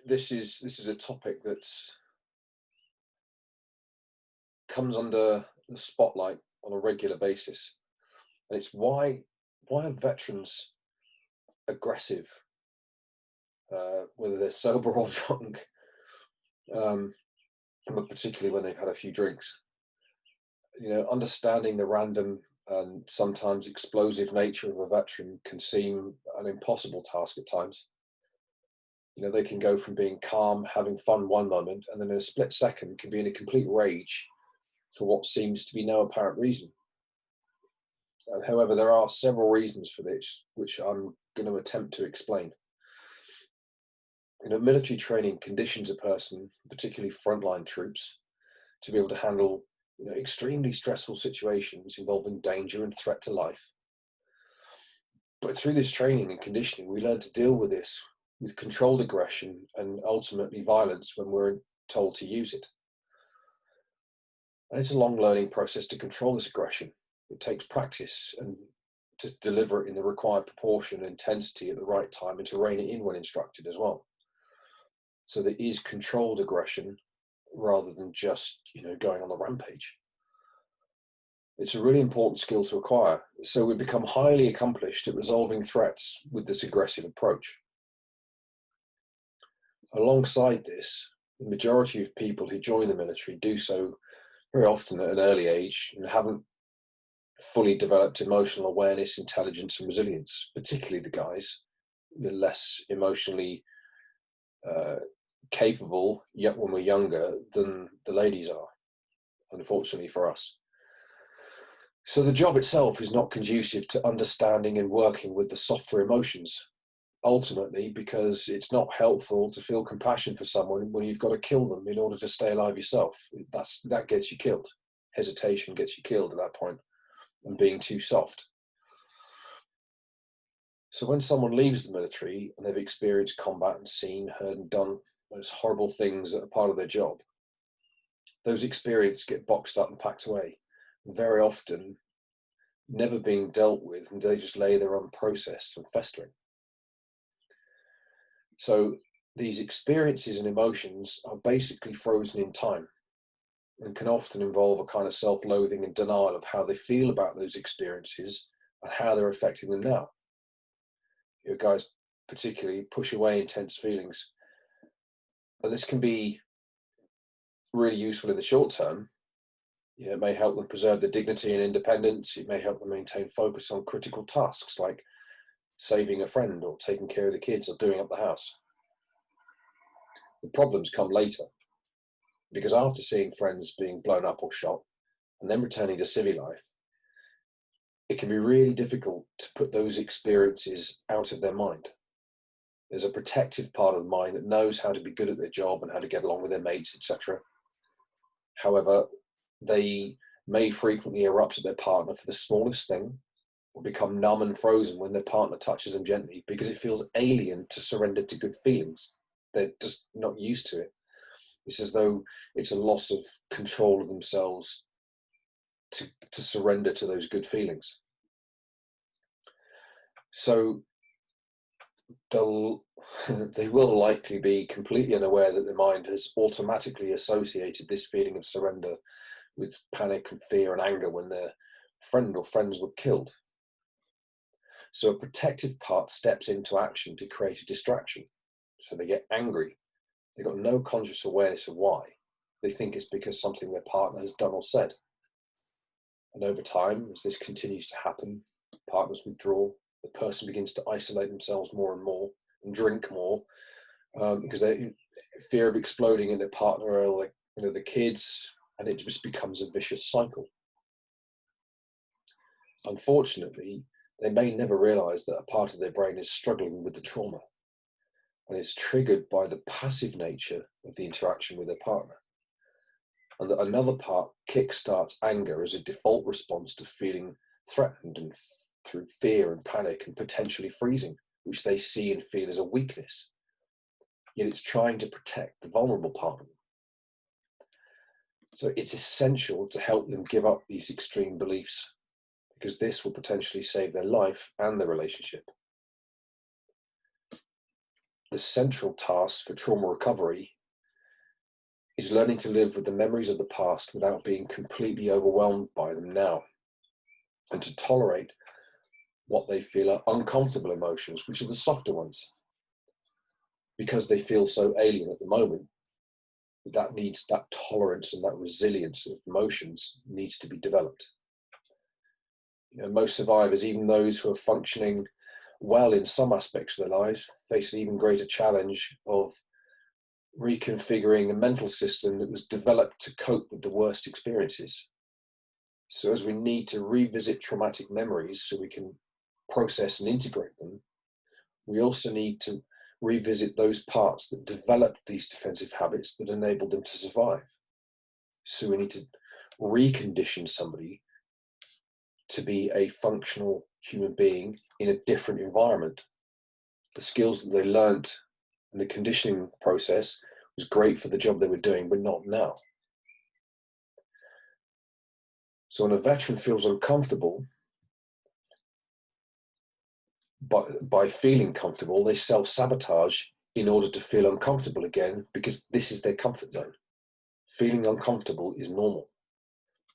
This is a topic that comes under the spotlight on a regular basis, and it's why are veterans aggressive, whether they're sober or drunk, um, but particularly when they've had a few drinks. Understanding the random and sometimes explosive nature of a veteran can seem an impossible task at times. They can go from being calm, having fun one moment, and then in a split second can be in a complete rage for what seems to be no apparent reason. And however, there are several reasons for this, which I'm going to attempt to explain. Military training conditions a person, particularly frontline troops, to be able to handle extremely stressful situations involving danger and threat to life. But through this training and conditioning, we learn to deal with this with controlled aggression and ultimately violence when we're told to use it. And it's a long learning process to control this aggression. It takes practice and to deliver it in the required proportion and intensity at the right time, and to rein it in when instructed as well. So there is controlled aggression rather than just going on the rampage. It's a really important skill to acquire, so we become highly accomplished at resolving threats with this aggressive approach. Alongside this, the majority of people who join the military do so very often at an early age and haven't fully developed emotional awareness, intelligence, and resilience, particularly the guys who are less emotionally capable yet when we're younger than the ladies are, unfortunately for us. So the job itself is not conducive to understanding and working with the softer emotions, ultimately because it's not helpful to feel compassion for someone when you've got to kill them in order to stay alive yourself. That gets you killed. Hesitation gets you killed at that point, and being too soft. So when someone leaves the military and they've experienced combat and seen, heard, and done those horrible things that are part of their job, those experiences get boxed up and packed away, very often never being dealt with, and they just lay there unprocessed and festering. So these experiences and emotions are basically frozen in time and can often involve a kind of self-loathing and denial of how they feel about those experiences and how they're affecting them now. Guys particularly push away intense feelings. And this can be really useful in the short term. It may help them preserve their dignity and independence. It may help them maintain focus on critical tasks like saving a friend or taking care of the kids or doing up the house. The problems come later, because after seeing friends being blown up or shot and then returning to civil life, it can be really difficult to put those experiences out of their mind. There's a protective part of the mind that knows how to be good at their job and how to get along with their mates, etc. However, they may frequently erupt at their partner for the smallest thing, or become numb and frozen when their partner touches them gently, because it feels alien to surrender to good feelings. They're just not used to it. It's as though it's a loss of control of themselves to surrender to those good feelings. So they will likely be completely unaware that their mind has automatically associated this feeling of surrender with panic and fear and anger when their friend or friends were killed. So a protective part steps into action to create a distraction. So they get angry. They've got no conscious awareness of why. They think it's because something their partner has done or said. And over time, as this continues to happen, partners withdraw, the person begins to isolate themselves more and more and drink more, because they fear of exploding in their partner or the kids, and it just becomes a vicious cycle. Unfortunately, they may never realize that a part of their brain is struggling with the trauma, and it's triggered by the passive nature of the interaction with their partner, and that another part kickstarts anger as a default response to feeling threatened and through fear and panic and potentially freezing, which they see and feel as a weakness. Yet it's trying to protect the vulnerable part of them. So it's essential to help them give up these extreme beliefs, because this will potentially save their life and their relationship. the central task for trauma recovery is learning to live with the memories of the past without being completely overwhelmed by them now, and to tolerate what they feel are uncomfortable emotions, which are the softer ones, because they feel so alien at the moment. That tolerance and that resilience of emotions needs to be developed. Most survivors, even those who are functioning well in some aspects of their lives, face an even greater challenge of reconfiguring a mental system that was developed to cope with the worst experiences. So as we need to revisit traumatic memories so we can process and integrate them, we also need to revisit those parts that developed these defensive habits that enabled them to survive. So we need to recondition somebody to be a functional human being in a different environment. The skills that they learned in the conditioning process was great for the job they were doing, but not now. So when a veteran feels uncomfortable, by feeling comfortable, they self-sabotage in order to feel uncomfortable again, because this is their comfort zone. Feeling uncomfortable is normal.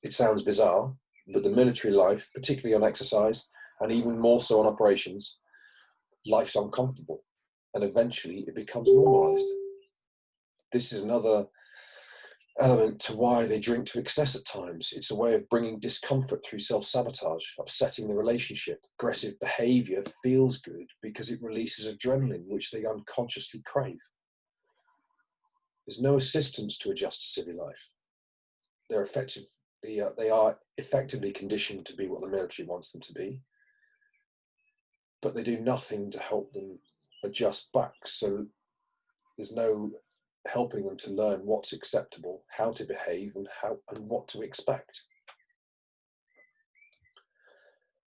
It sounds bizarre, but the military life, particularly on exercise, and even more so on operations, life's uncomfortable, and eventually it becomes normalized. This is another element to why they drink to excess at times. It's a way of bringing discomfort through self-sabotage, upsetting the relationship. Aggressive behavior feels good because it releases adrenaline, which they unconsciously crave. There's no assistance to adjust to civil life. They are effectively conditioned to be what the military wants them to be, but they do nothing to help them adjust back. So there's no helping them to learn what's acceptable, how to behave, and what to expect.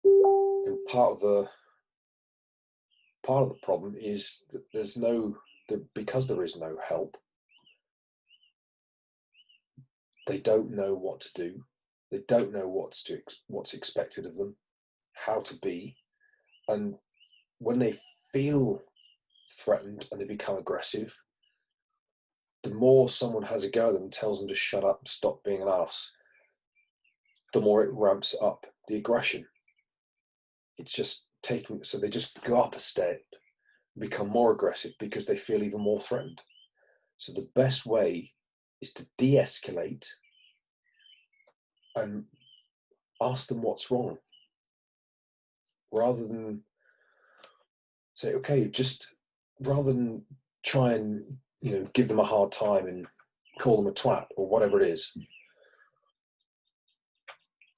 And part of the problem is that because there is no help, they don't know what to do. They don't know what's expected of them, how to be, and when they feel threatened and they become aggressive, the more someone has a go at them and tells them to shut up, stop being an ass, the more it ramps up the aggression. It's just so they just go up a step, become more aggressive because they feel even more threatened. So the best way is to de-escalate and ask them what's wrong, rather than say, okay, rather than try and give them a hard time and call them a twat or whatever it is.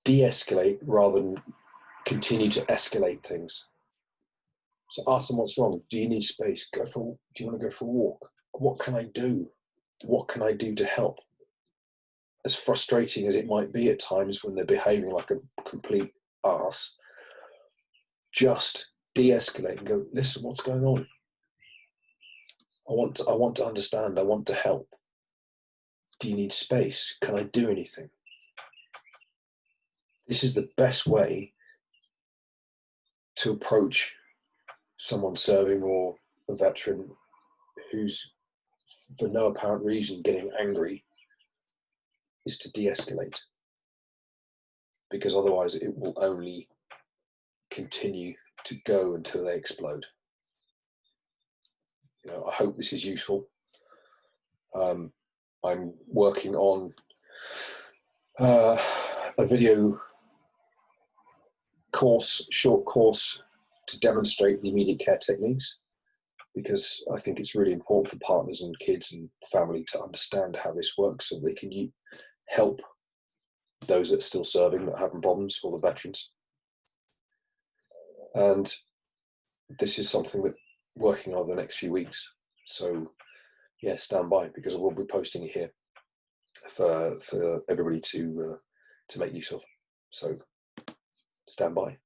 De-escalate rather than continue to escalate things. So ask them what's wrong. Do you need space? Do you want to go for a walk? What can I do? What can I do to help? As frustrating as it might be at times when they're behaving like a complete arse, just de-escalate and go, listen, what's going on? I want to understand. I want to help. Do you need space? Can I do anything? This is the best way to approach someone serving or a veteran who's, for no apparent reason, getting angry, is to de-escalate, because otherwise it will only continue to go until they explode. I hope this is useful. I'm working on a video short course to demonstrate the immediate care techniques, because I think it's really important for partners and kids and family to understand how this works so they can help those that are still serving, that are having problems, or the veterans. And this is something that I'm working on the next few weeks. So yeah, stand by, because I will be posting it here for everybody to make use of. So stand by.